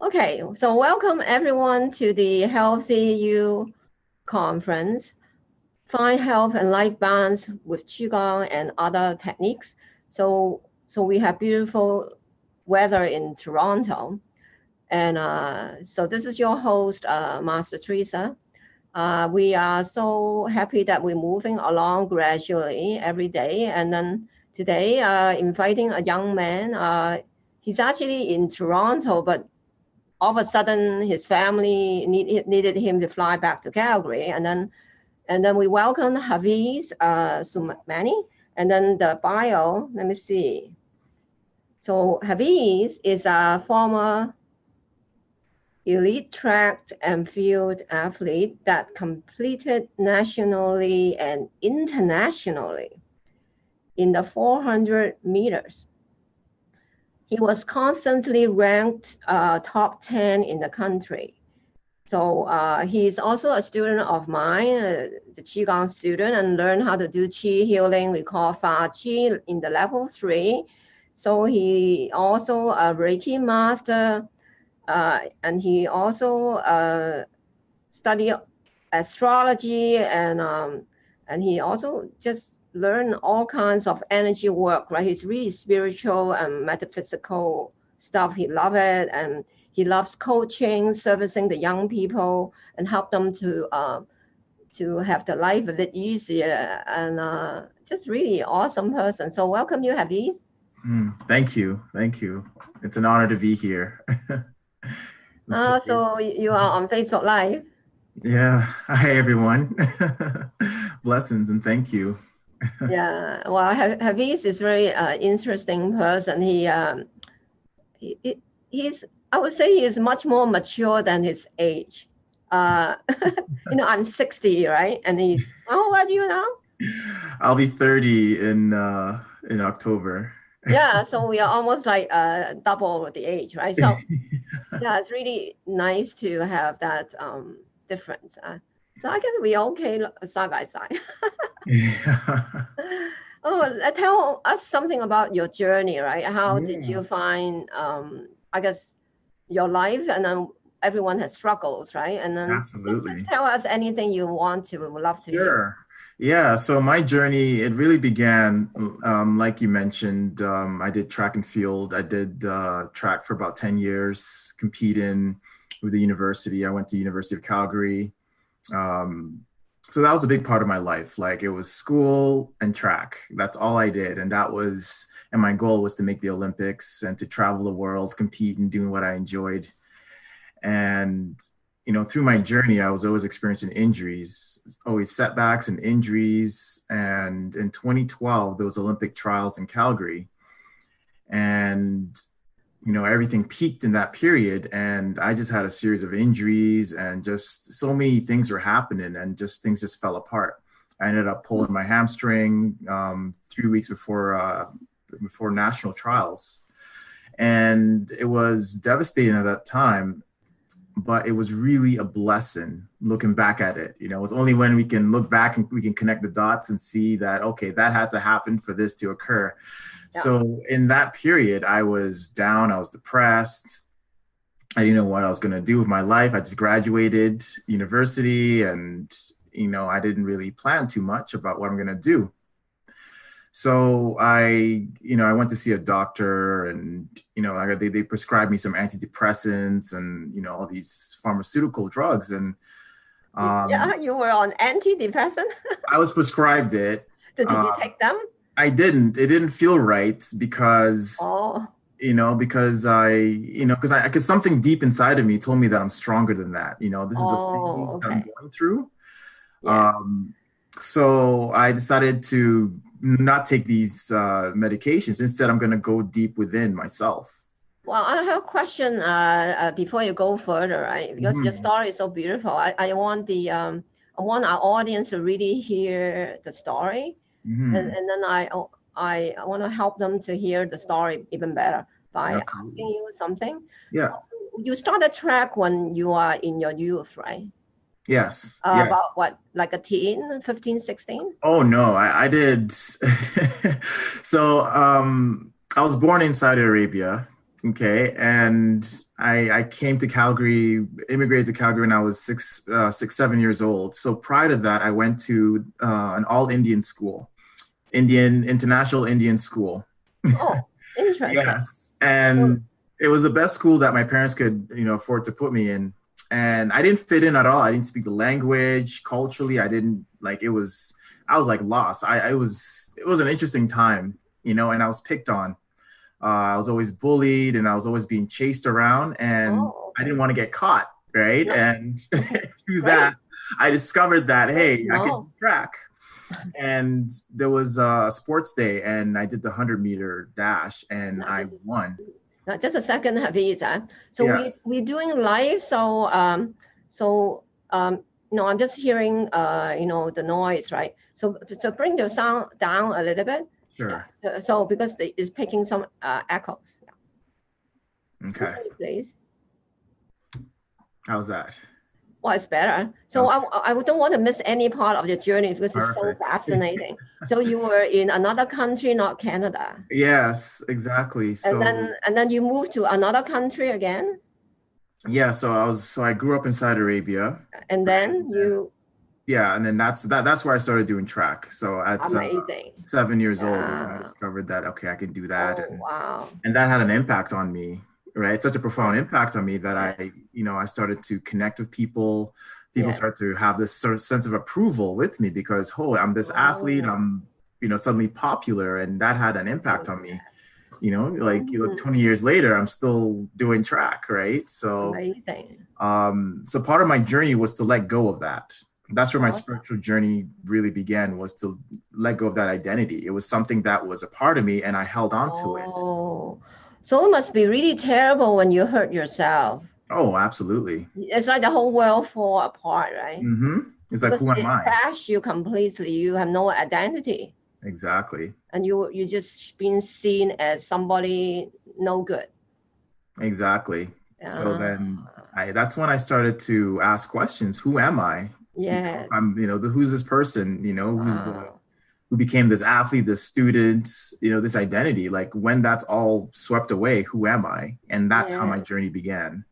Okay, so welcome everyone to the Healthy You conference. Find health and life balance with Qigong and other techniques. So we have beautiful weather in Toronto. And so this is your host, Master Teresa. We are so happy that we're moving along gradually every day. And then today, inviting a young man. He's actually in Toronto, but all of a sudden his family needed him to fly back to Calgary, and then we welcomed Hafeez Sumani, and then the bio. Let me see. So Hafeez is a former elite track and field athlete that completed nationally and internationally in the 400 meters. He was constantly ranked top 10 in the country. So he's also a student of mine, the Qigong student, and learned how to do Qi healing. We call Fa Qi in the level 3. So he also a Reiki master, and he also studied astrology, and he also just learn all kinds of energy work, right? He's really spiritual and metaphysical stuff. He loves it, and he loves coaching, servicing the young people, and help them to have the life a bit easier. And just really awesome person. So welcome you, Hafeez. Thank you. It's an honor to be here. So you are on Facebook Live. Yeah. Hi, everyone. Blessings and thank you. Yeah, well, Hafeez is very interesting person. He's, I would say he is much more mature than his age. I'm 60, right? And he's, how old are you now? I'll be 30 in October. Yeah, so we are almost like double the age, right? So yeah, it's really nice to have that difference. So I guess we're okay side by side. Yeah. Oh, tell us something about your journey, right? How did you find, I guess, your life? And then everyone has struggles, right? And then just Absolutely. tell us anything you want to. We would love to hear. Sure. Yeah, so my journey, it really began, like you mentioned, I did track and field. I did track for about 10 years, competing with the university. I went to University of Calgary. Um, so that was a big part of my life. Like it was school and track. That's all I did. And my goal was to make the Olympics and to travel the world, compete and doing what I enjoyed. And, through my journey, I was always experiencing injuries, always setbacks and injuries. And in 2012, there was Olympic trials in Calgary. And, everything peaked in that period. And I just had a series of injuries and just so many things were happening and just things just fell apart. I ended up pulling my hamstring 3 weeks before national trials. And it was devastating at that time. But it was really a blessing looking back at it. It was only when we can look back and we can connect the dots and see that, okay, that had to happen for this to occur. Yeah. So in that period, I was down, I was depressed. I didn't know what I was going to do with my life. I just graduated university and, I didn't really plan too much about what I'm going to do. So I went to see a doctor and, they prescribed me some antidepressants and, all these pharmaceutical drugs. And yeah, you were on antidepressant? I was prescribed it. Did you take them? I didn't. It didn't feel right because, because because something deep inside of me told me that I'm stronger than that. This is a thing that I'm going through. Yes. So I decided to not take these medications. Instead, I'm going to go deep within myself. Well, I have a question before you go further, right? Because your story is so beautiful. I want I want our audience to really hear the story, and then I want to help them to hear the story even better by asking you something. Yeah. So you started track when you are in your youth, right? Yes. About what, like a teen, 15, 16? Oh, no, I did. So I was born in Saudi Arabia. Okay, and I came to Calgary, immigrated to Calgary when I was 7 years old. So prior to that, I went to an all Indian school, International Indian school. Oh, interesting. Yes, So, and it was the best school that my parents could, afford to put me in. And I didn't fit in at all. I didn't speak the language. Culturally, I didn't like. It was I was like lost. It was an interesting time, and I was picked on. I was always bullied and I was always being chased around, and oh, I okay. didn't want to get caught, right? No, And okay. through Great. that, I discovered that, Great hey, to I could know. track. And there was a sports day, and I did the 100-meter dash, and Now I just won. now just a second, Hafeez. So Yes, we're doing live. So no, I'm just hearing the noise, right? So bring the sound down a little bit. Yeah. sure. So because it's picking some echoes. Yeah. Okay. Continue, please. How's that? Well, it's better. So Okay, I don't want to miss any part of the journey because it's so perfect. fascinating. So you were in another country, not Canada, Yes, exactly. and So then you moved to another country again, yeah, so I grew up in Saudi Arabia, and right? then you Yeah, and then that's where I started doing track. So at amazing. 7 years old, I Yeah. discovered that okay, I can do that, Oh, and wow. that had an impact on me, right? Such a profound Yes. impact on me that Yes. I started to connect with people. People Yes. started to have this sort of sense of approval with me because, oh, I'm this athlete, Oh, I'm suddenly popular, and that had an impact oh, on me. yeah. Like you look Mm, 20 years later, I'm still doing track, right? So amazing. so part of my journey was to let go of that. That's where my Awesome. spiritual journey really began, was to let go of that identity. It was something that was a part of me and I held on to it. Oh, so it must be really terrible when you hurt yourself. Oh, absolutely. It's like the whole world fall apart, right? It's like, Because who am it I? crashed you completely. You have no identity, Exactly. and you just being seen as somebody no good. Exactly. So Yeah. then that's when I started to ask questions. Who am I? Yes. Who's this person? Wow. Who became this athlete, this student, this identity. Like when that's all swept away, who am I? And that's how my Yes. journey began.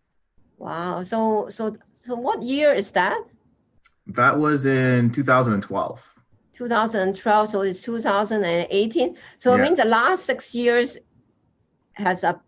Wow. So what year is that? That was in 2012. 2012. So it's 2018. So I Yeah, mean the last 6 years has a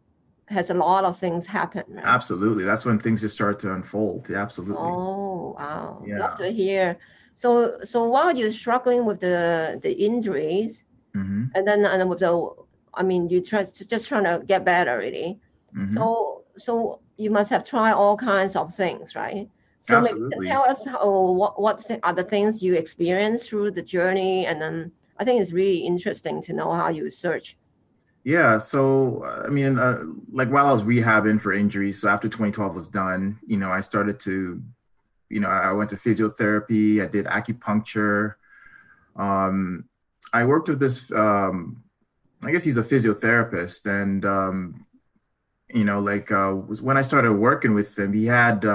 has a lot of things happen, right? absolutely. That's when things just start to unfold. Yeah, absolutely. Oh, wow. Love Yeah. to hear. So while you're struggling with the injuries, hmm and with the, I mean, you just trying to get better, really. hmm So you must have tried all kinds of things, right? So maybe Absolutely. tell us are the things you experienced through the journey, and then I think it's really interesting to know how you search. Yeah. So, I mean, like while I was rehabbing for injuries, so after 2012 was done, I started to, I went to physiotherapy, I did acupuncture. Um, I worked with this, I guess he's a physiotherapist. And, was when I started working with him, he had,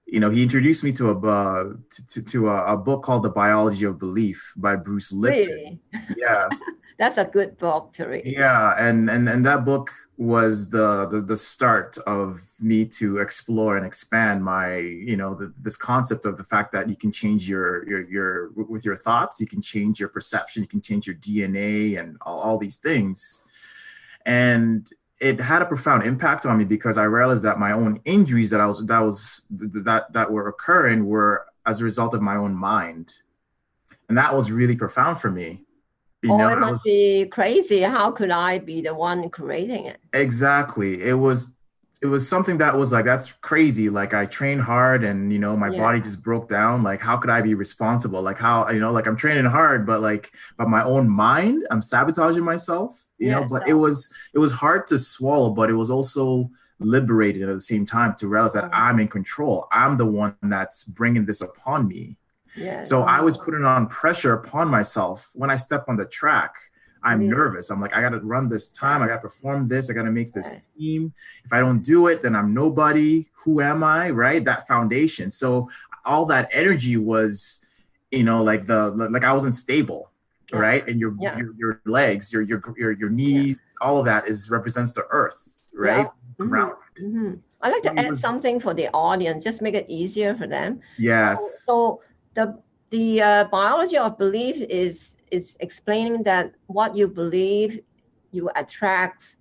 he introduced me to a book called The Biology of Belief by Bruce Lipton. Really, Yes. that's a good book to read. Yeah, and that book was the start of me to explore and expand my, this concept of the fact that you can change your with your thoughts, you can change your perception, you can change your DNA and all these things. And it had a profound impact on me because I realized that my own injuries that were occurring were as a result of my own mind. And that was really profound for me. Oh, it I must was be crazy. How could I be the one creating it? Exactly. It was something that was like, that's crazy. Like I trained hard and my body Yeah. just broke down. Like how could I be responsible? Like how, like I'm training hard, but like but my own mind, I'm sabotaging myself, Yes. but it was hard to swallow, but it was also liberating at the same time to realize that Oh, I'm in control. I'm the one that's bringing this upon me. yes. So I was Oh, putting on pressure upon myself when I step on the track. I'm really? nervous. I'm like, I got to run this time. Yeah. I got to perform this. I got to make this Yeah. team. If I don't do it, then I'm nobody. Who am I? Right? That foundation. So all that energy was, like I wasn't stable. Yeah. right? And Yeah. your legs, your Yeah. knees, all of that is represents the earth, Yeah. right? Hmm. Ground. Hmm. I like So to it add was, something for the audience, just make it easier for them. So, yes, so the biology of belief is explaining that what you believe, you attract,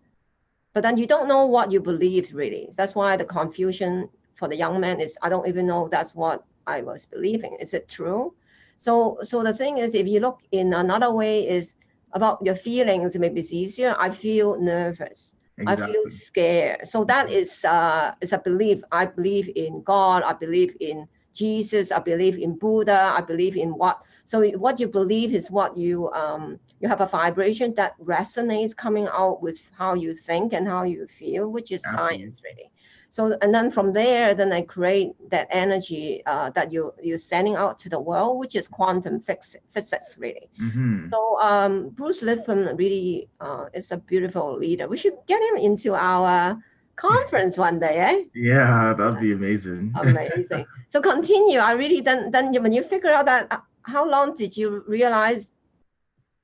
but then you don't know what you believe really. That's why the confusion for the young man is, I don't even know that's what I was believing. Is it true? So the thing is, if you look in another way, is about your feelings. Maybe it's easier. I feel nervous. I feel exactly. scared. So that is a belief. I believe in God. I believe in Jesus. I believe in Buddha. I believe in what. So what you believe is what you have a vibration that resonates coming out with how you think and how you feel, which is Absolutely. science really. So and then from there, then I create that energy that you're sending out to the world, which is quantum physics really. Hmm. So Bruce Lipton really is a beautiful leader. We should get him into our conference one day, eh? Yeah, that'd be amazing. Amazing. So continue. I really then when you figure out that, how long did you realize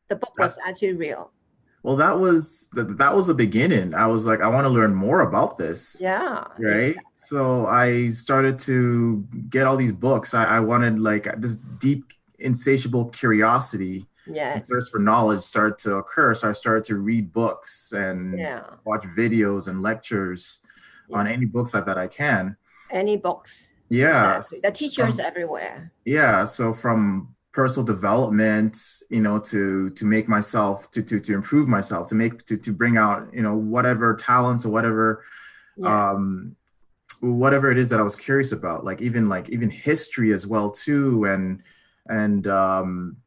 the book was actually real? Well, that was the beginning. I was like, I want to learn more about this, Yeah, right? So I started to get all these books. I wanted like this deep, insatiable curiosity and yes, thirst for knowledge started to occur. So I started to read books and yeah, watch videos and lectures on yeah. any books that I can. Any books, exactly. Yes, The teachers from everywhere. yeah, so from personal development, to make myself to improve myself, to bring out, whatever talents or Yes, um whatever it is that I was curious about, like even history as well too, and um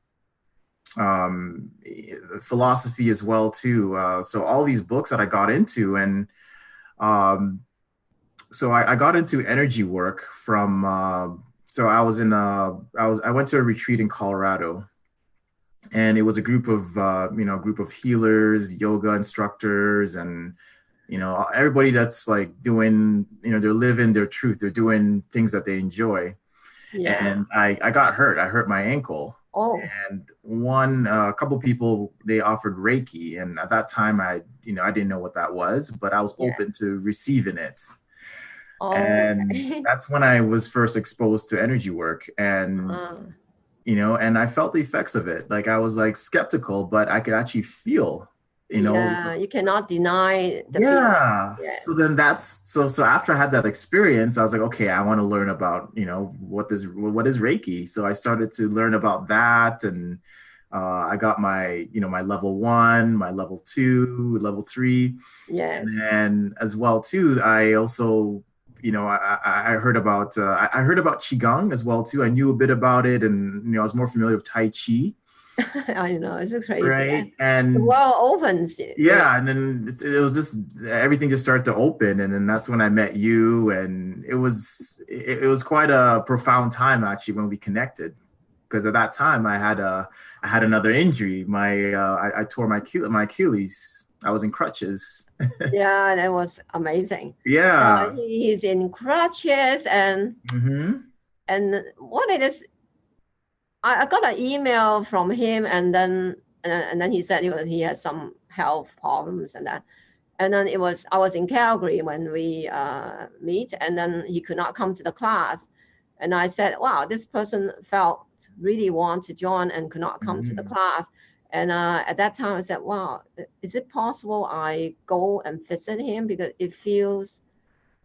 philosophy as well too. So all these books that I got into, and um so I got into energy work from so I was in I went to a retreat in Colorado, and it was a group of healers, yoga instructors, and everybody that's like doing, they're living their truth, they're doing things that they enjoy. yeah. And I got hurt. I hurt my ankle, Oh, and a couple people, they offered Reiki, and at that time I didn't know what that was, but I was open yes. to receiving it. And Okay. that's when I was first exposed to energy work, and uh, and I felt the effects of it. Like I was like skeptical, but I could actually feel, you know, yeah, you cannot deny the feeling. yeah. Yes. So then so after I had that experience, I was like, okay, I want to learn about, what is Reiki. So I started to learn about that, and I got my level 1, my level 2, level 3. And Yes. then as well too, I also, I heard about I heard about qigong as well too. I knew a bit about it, and I was more familiar with Tai Chi, I know, it's crazy. Eh? right? The And world opens, really. yeah, and then it was just everything just started to open, and then that's when I met you, and it was quite a profound time actually when we connected, because at that time I had another injury. I tore my Achilles. I was in crutches. Yeah, that was amazing. Yeah. He's in crutches, Hmm. and what it is, I got an email from him, and then he said he had some health problems, and then I was in Calgary when we meet, and then he could not come to the class, and I said, wow, this person felt really want to join and could not come to the Hmm. class, and at that time I said, wow, is it possible I go and visit him, because it feels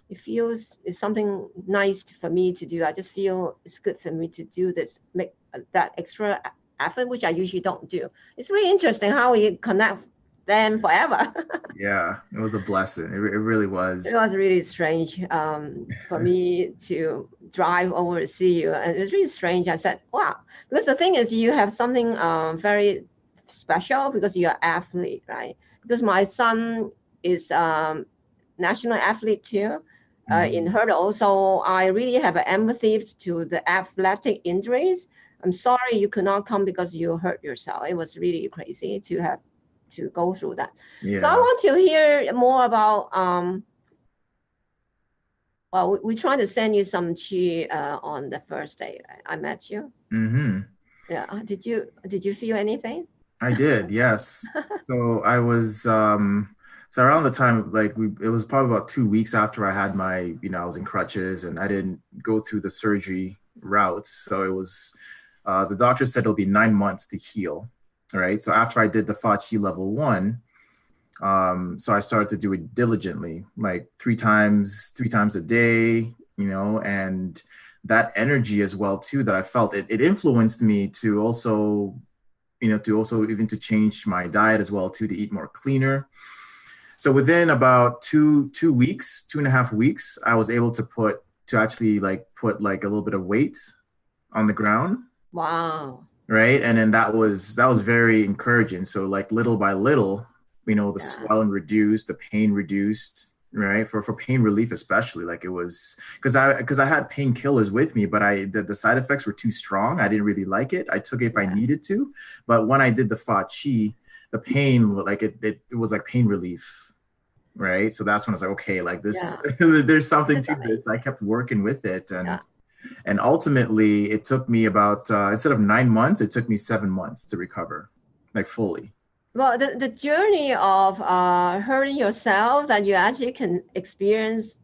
it's something nice for me to do. I just feel it's good for me to do this, make that extra effort, which I usually don't do. It's really interesting how we connect them forever. Yeah, it was a blessing. It really It was. was really strange for me to drive over to see you, and it was really strange. I said, "Wow," because the thing is, you have something very special because you're an athlete, right? Because my son is national athlete too, in Hmm. hurdle, so I really have an empathy to the athletic injuries. I'm sorry you could not come because you hurt yourself. It was really crazy to have to go through that. So I Yeah. want to hear more about well, we trying to send you some chi on the first day, right? I met you. Hmm. Yeah. Did you feel anything? I did, yes. So I was so around the time like we it was probably about 2 weeks after I had my, I was in crutches and I didn't go through the surgery route. So it was the doctor said it'll be 9 months to heal. All right. So after I did the Fa Chi level one, so I started to do it diligently, like three times a day, and that energy as well too that I felt it influenced me to also to also even to change my diet as well too, to eat more cleaner. So within about two weeks, 2.5 weeks, I was able to actually like put like a little bit of weight on the ground, Wow. right? And then that was very encouraging. So like little by little, the Yeah. swelling reduced, the pain reduced, right? For pain relief especially, like it was because I had painkillers with me, but the side effects were too strong. I didn't really like it. I took it if I Yeah. needed to, but when I did the Fa Chi, the pain like it was like pain relief, right? So that's when I was like, okay, like this, Yeah. there's something That's to this. I amazing. kept working with it, Yeah. and ultimately it took me about instead of 9 months, it took me 7 months to recover, like fully. Well, the journey of hurting yourself that you actually can experience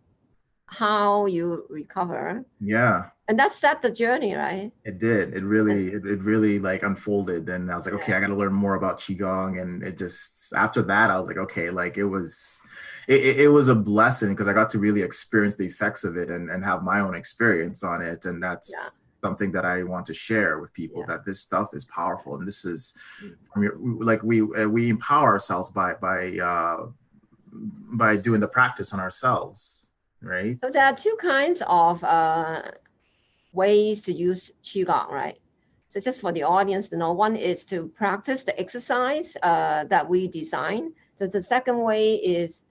how you recover, Yeah, and that set the journey, right? it did. And It really like unfolded, and I was like, okay, yeah, I got to learn more about qigong. And it just after that, I was like, okay, like it was a blessing because I got to really experience the effects of it and have my own experience on it, and yeah, that's something that I want to share with people yeah. that this stuff is powerful, and this is Mm. like we empower ourselves by doing the practice on ourselves, right? So there are two kinds of ways to use qigong, right? So just for the audience to know, one is to practice the exercise that we design. The second way is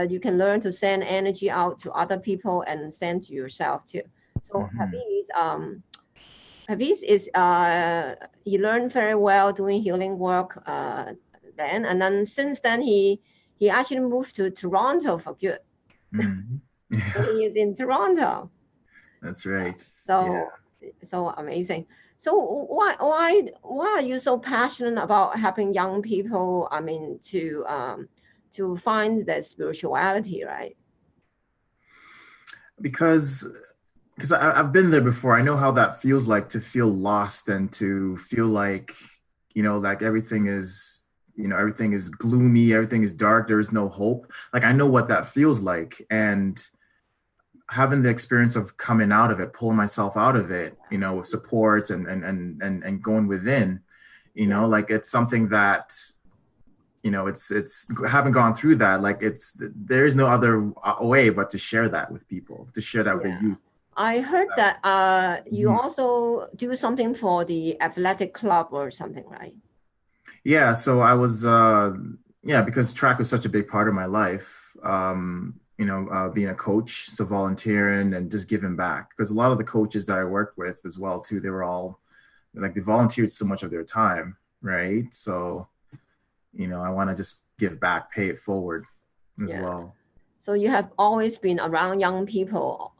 you can learn to send energy out to other people and send to yourself too. So Mm-hmm. Hafeez is he learned very well doing healing work then, and then since then he actually moved to Toronto for good. Mm-hmm. So Yeah, he is in Toronto. that's right. Yeah. So so amazing. So why are you so passionate about helping young people? I mean, to find their spirituality, right? because I've been there before. I know how that feels like to feel lost and to feel like, like everything is gloomy, everything is dark, there is no hope. Like I know what that feels like. And having the experience of coming out of it, pulling myself out of it, with support and going within, Yeah, like it's something that, it's haven't gone through that. Like there is no other way but to share that with people, to share that with the yeah. youth. I heard that you Mhm. also do something for the athletic club or something, right? Yeah, so I was yeah, because track was such a big part of my life. Being a coach, so volunteering and just giving back. Because a lot of the coaches that I worked with as well too, they were all like they volunteered so much of their time, right? So, I want to just give back, pay it forward as Yeah. well. So you have always been around young people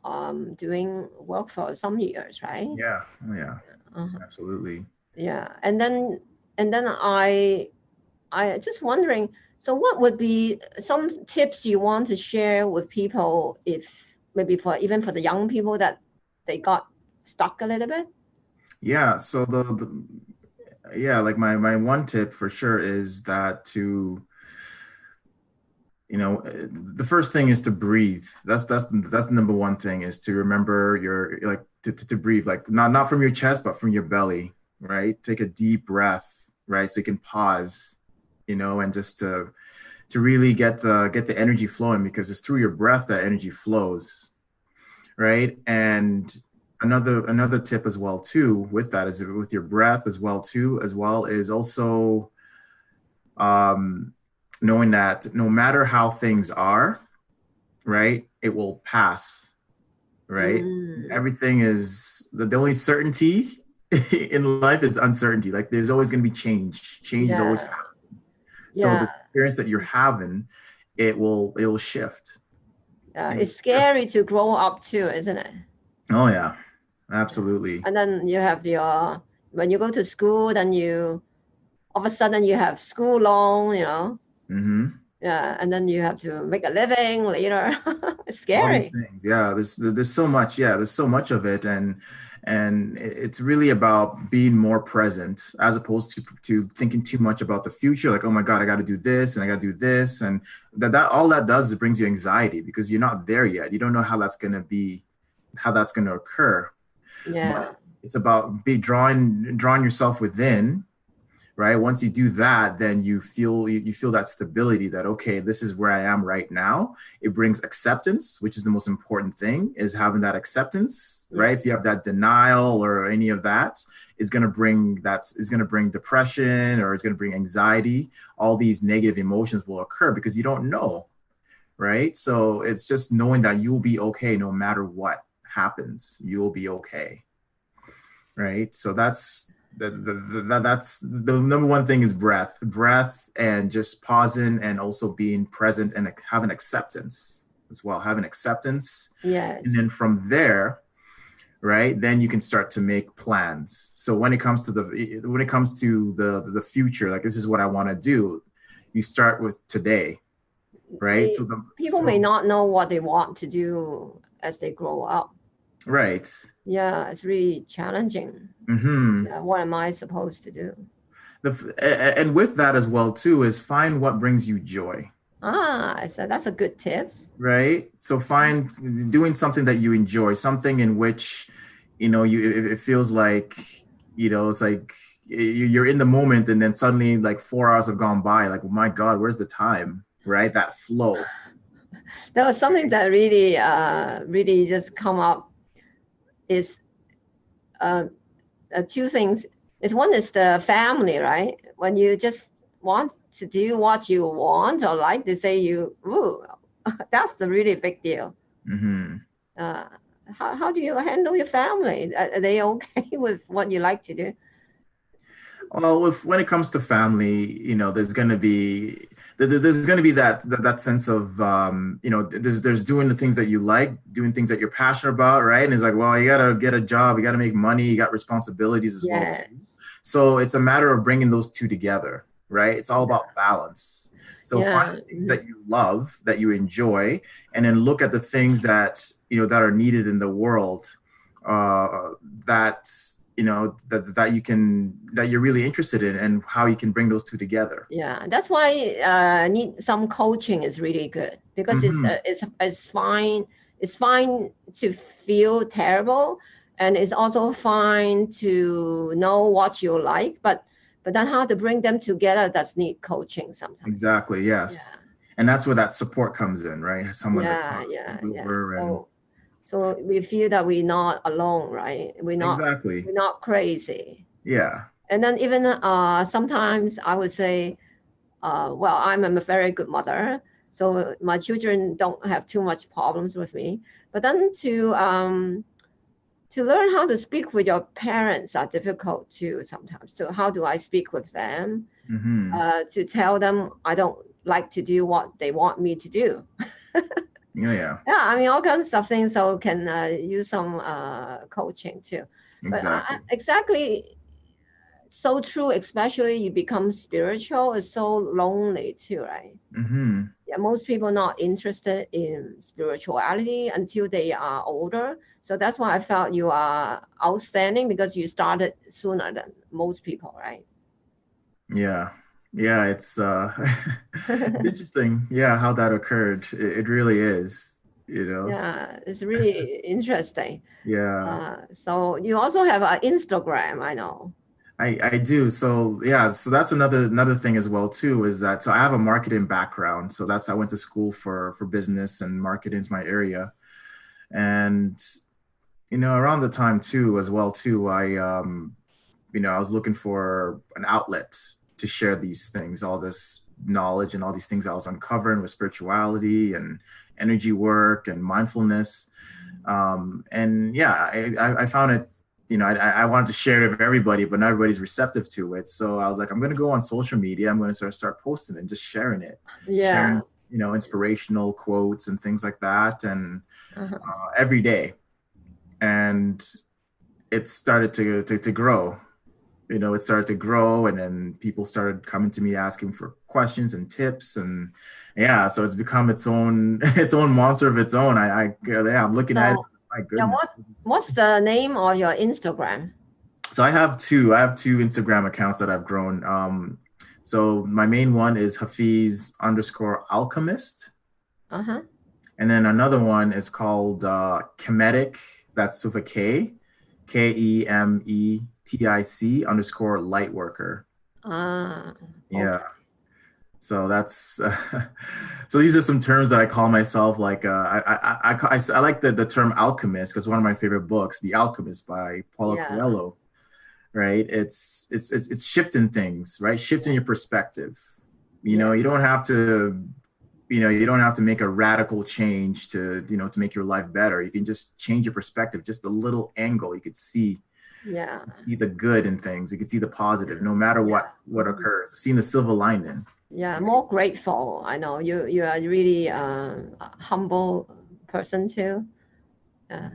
doing work for some years, right? Yeah, oh, yeah, Uh-huh. absolutely. Yeah. And then I just wondering, so what would be some tips you want to share with people if maybe for even for the young people that they got stuck a little bit? Yeah, so yeah, like my one tip for sure is that to the first thing is to breathe. That's the number one thing, is to remember your like to breathe, like not from your chest but from your belly, right? Take a deep breath, right? So you can pause, and just to really get the energy flowing, because it's through your breath that energy flows, right? And another tip as well too with that is with your breath as well too, as well is also um knowing that no matter how things are, right, it will pass, right? Mm, Everything is the only certainty in life is uncertainty. Like there's always going to be change. Change is always yeah, happening. So the yeah. experience that you're having, it will shift. It will It's shift. scary to grow up too, isn't it? Oh yeah, Yeah. absolutely. And then you have your when you go to school, then of a sudden you have school loan, you know. Mm-hmm. Yeah, and then you have to make a living later. It's All these scary. things, yeah, there's so much, yeah, there's so much of it, and it's really about being more present as opposed to thinking too much about the future, like, oh my god, I got to do this and I got to do this, and that all that does is it brings you anxiety because you're not there yet. You don't know how that's going to be, how that's going to occur. Yeah. But it's about drawing yourself within, right? Once you do that, then you feel that stability that, okay, this is where I am right now. It brings acceptance, which is the most important thing, is having that acceptance, right? Yeah. If you have that denial or any of that, is going to bring depression, or it's going to bring anxiety. All these negative emotions will occur because you don't know, right? So it's just knowing that you'll be okay no matter what happens. You'll be okay, right? So that's the number one thing is breath, and just pausing, and also being present and having acceptance as well, having acceptance. And Yes. then from there, right, then you can start to make plans. So when it comes to the future, like, this is what I want to do, you start with today, right? People may not know what they want to do as they grow up. Right. Yeah, it's really challenging. Mm-hmm. Yeah, what am I supposed to do? And with that as well too is find what brings you joy. So that's a good tips. Right. So find doing something that you enjoy, something in which, it feels like, it's like you're in the moment, and then suddenly like 4 hours have gone by. Like, oh my God, where's the time? Right. That flow. There was something that really, really just come up is uh, two things. One is the family, right? When you just want to do what you want or like, they say ooh, that's the really big deal. Mm-hmm. How do you handle your family? Are they okay with what you like to do? Well, when it comes to family, there's going to be that sense of there's doing the things that you like, doing things that you're passionate about, right? And it's like, well, you got to get a job, you got to make money, you got responsibilities as well too. So it's a matter of bringing those two together, right? It's all about balance. So find things that you love, that you enjoy, and then look at the things that that are needed in the world, that you're really interested in, and how you can bring those two together. Yeah, that's why need some coaching is really good, because it's fine. It's fine to feel terrible, and it's also fine to know what you like, but then how to bring them together, does need coaching sometimes. Exactly. Yes. Yeah. And that's where that support comes in, right? Someone to talk over. So we feel that we're not alone, right? We're not crazy. Yeah. And then even sometimes I would say, well, I'm a very good mother, so my children don't have too much problems with me. But then to learn how to speak with your parents are difficult too sometimes. So how do I speak with them to tell them I don't like to do what they want me to do? Yeah. I mean, all kinds of things. So can use some coaching too. Exactly. But exactly. So true, especially you become spiritual, it's so lonely too, right? Yeah, most people not interested in spirituality until they are older. So that's why I felt you are outstanding, because you started sooner than most people, right? Yeah. It's interesting, how that occurred. It really is, Yeah, it's really interesting. Yeah. So you also have an Instagram, I know. I do. So so that's another thing as well too, is that, so I have a marketing background. So I went to school for business, and marketing is my area. And around the time too as well too, I was looking for an outlet to share these things, all this knowledge and all these things I was uncovering with spirituality and energy work and mindfulness. And I found it, I wanted to share it with everybody, but not everybody's receptive to it. So I was like, I'm going to go on social media. I'm going to start posting and just sharing it. Yeah. Sharing, inspirational quotes and things like that. And every day. And it started to grow. it started to grow, and then people started coming to me asking for questions and tips, and yeah, so it's become its own its own monster of its own. Yeah, I'm looking at it. So My yeah, goodness. what's the name of your Instagram? So I have two Instagram accounts that I've grown. So my main one is Hafeez_alchemist. Uh-huh. And then another one is called Kemetic. That's with a K, KEMETIC _lightworker. Ah, Yeah. okay. So that's so these are some terms that I call myself. Like I like the term alchemist because one of my favorite books, The Alchemist by Paulo Yeah, Coelho. Right? It's shifting things, right? Shifting your perspective. yes, You don't have to you don't have to make a radical change to make your life better. You can just change your perspective, just a little angle. You could see yeah, the good in things. You could see the positive, no matter yeah. what occurs. Seeing the silver lining. Yeah, more grateful. I know you are really a humble person too.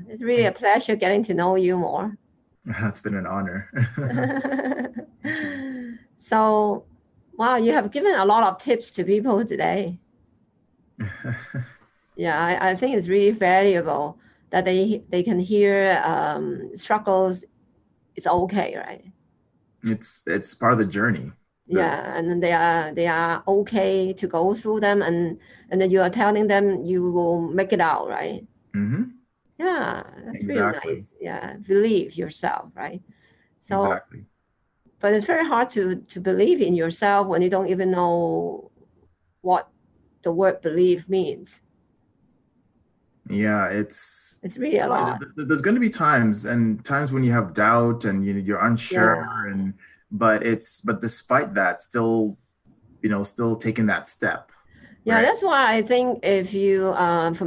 It's really a pleasure getting to know you more. That's been an honor. Thank you. So, wow, you have given a lot of tips to people today. Yeah, I think it's really valuable that they can hear struggles is okay, right? It's part of the journey. Yeah, and then they are okay to go through them, and then you are telling them you will make it out, right? Mm-hmm. Yeah, that's really Exactly. nice. Yeah, believe yourself, right? So, Exactly. but it's very hard to believe in yourself when you don't even know what the word believe means. Yeah, It's really a lot. there's going to be times when you have doubt and you're unsure, Yeah. and but despite that, still taking that step, Yeah, right? that's why I think if you, for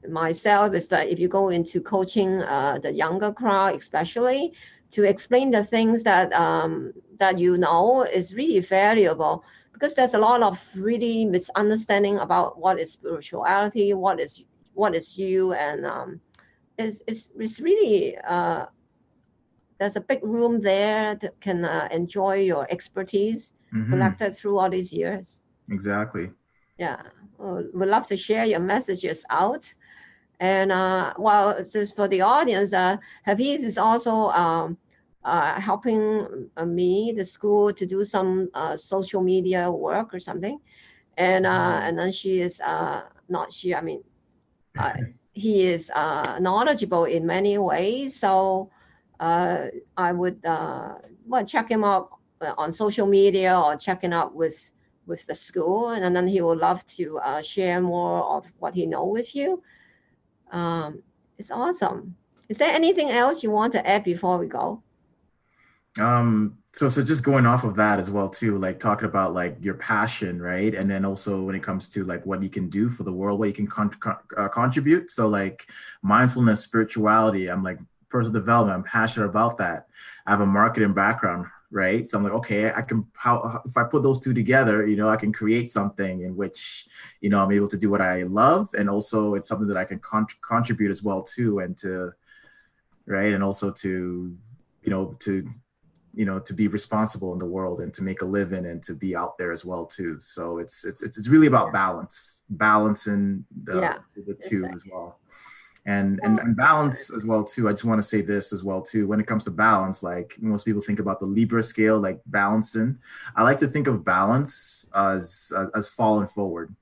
myself, is that if you go into coaching the younger crowd, especially to explain the things that you know is really valuable, because there's a lot of really misunderstanding about what is spirituality, what is you, and it's really there's a big room there that can enjoy your expertise Mm-hmm. collected through all these years. Exactly. Yeah, we'd love to share your messages out. And well, just for the audience, Hafeez is also helping me, the school, to do some social media work or something. And then she is not she. I mean, uh, he is knowledgeable in many ways. So uh, I would well check him out on social media or checking out with the school, and then he would love to share more of what he know with you. It's awesome. Is there anything else you want to add before we go? So just going off of that as well too, like talking about like your passion, right? And then also when it comes to like what you can do for the world, what you can contribute. So like mindfulness, spirituality, I'm like personal development, I'm passionate about that. I have a marketing background, right? So I'm like, okay, I can, how if I put those two together, I can create something in which I'm able to do what I love, and also it's something that I can contribute as well too, and to right, and also to you know to to be responsible in the world and to make a living and to be out there as well too. So it's really about balancing Yeah, the two as exactly. well. And balance as well too. I just want to say this as well too. When it comes to balance, like most people think about the Libra scale, like balancing. I like to think of balance as falling forward,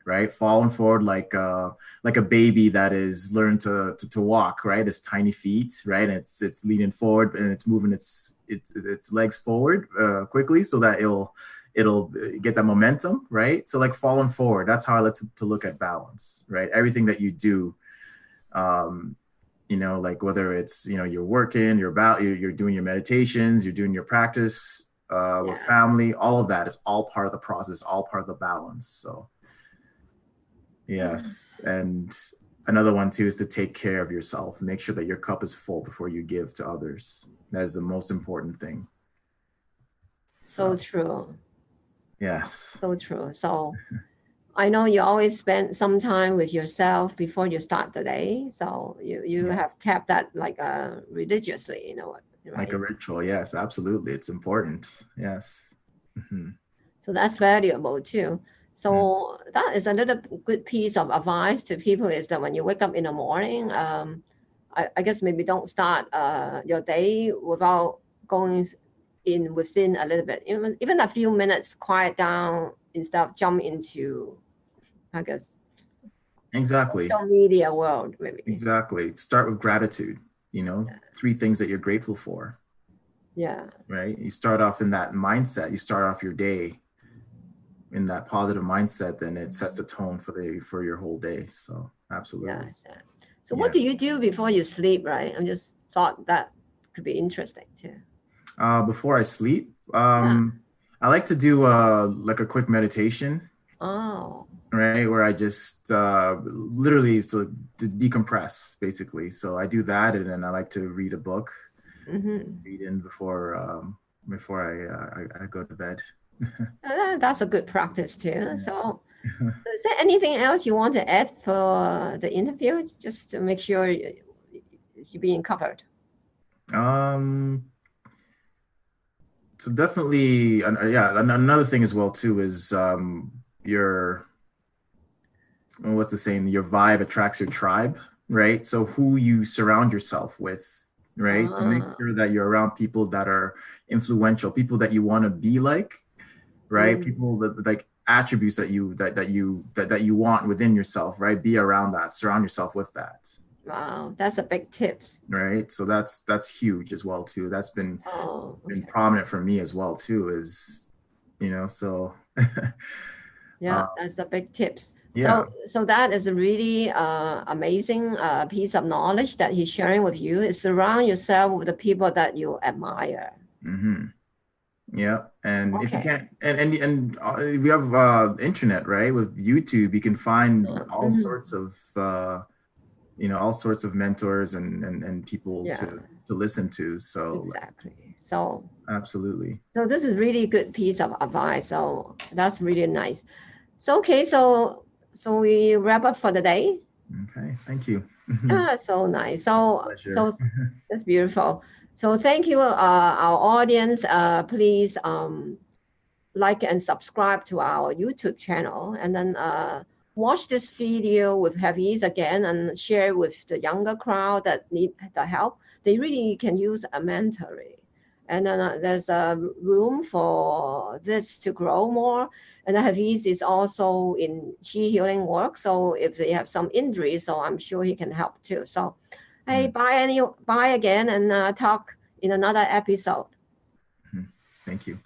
right? Falling forward like a baby that is learned to walk, right? It's tiny feet, right? And it's leaning forward and it's moving its legs forward quickly so that it'll get that momentum, right? So like falling forward, that's how I like to look at balance, right? Everything that you do, like whether it's you're working, you're doing your meditations, you're doing your practice with Yeah. family, all of that is all part of the process, all part of the balance. So yes. And another one too is to take care of yourself. Make sure that your cup is full before you give to others. That is the most important thing. So So, true. yes. So true. So I know you always spend some time with yourself before you start the day. So you Yes. have kept that like religiously, right? Like a ritual. Yes, absolutely. It's important. Yes. Mm-hmm. So that's valuable too. So that is a little good piece of advice to people is that when you wake up in the morning, I guess maybe don't start your day without going in within a little bit, even a few minutes, quiet down instead of jump into, I guess, Exactly. social media world maybe. Exactly. Start with gratitude, three things that you're grateful for, Yeah. right? You start off in that mindset. You start off your day in that positive mindset, then it sets the tone for your whole day. So absolutely. Yes. So what do you do before you sleep, right? I just thought that could be interesting too. Before I sleep, Yeah. I like to do like a quick meditation, Oh. right? Where I just literally to decompress, basically. So I do that, and then I like to read a book, read in before I go to bed. That's a good practice too. So, is there anything else you want to add for the interview, just to make sure you're being covered? So definitely, yeah. Another thing as well too is your what's the saying? Your vibe attracts your tribe, right? So who you surround yourself with, right? So make sure that you're around people that are influential, people that you want to be like, right? People that like attributes that you want within yourself, right? Be around that, surround yourself with that. Wow, that's a big tip. Right. So that's huge as well too. That's been prominent for me as well too, is so yeah, that's a big tips. Yeah. So that is a really amazing piece of knowledge that he's sharing with you, is surround yourself with the people that you admire. Yeah. And if you can't, and we have internet, right? With YouTube, you can find all sorts of all sorts of mentors and people to listen to. So exactly. So absolutely. So this is really good piece of advice. So that's really nice. So okay, so we wrap up for the day. Okay, thank you. Yeah, so nice. So Pleasure. that's beautiful. So thank you, our audience. Please like and subscribe to our YouTube channel, and then watch this video with Hafeez again and share with the younger crowd that need the help. They really can use a mentoring. And then there's a room for this to grow more. And Hafeez is also in Qi healing work. So if they have some injuries, so I'm sure he can help too. So, hey, bye again, and talk in another episode. Thank you.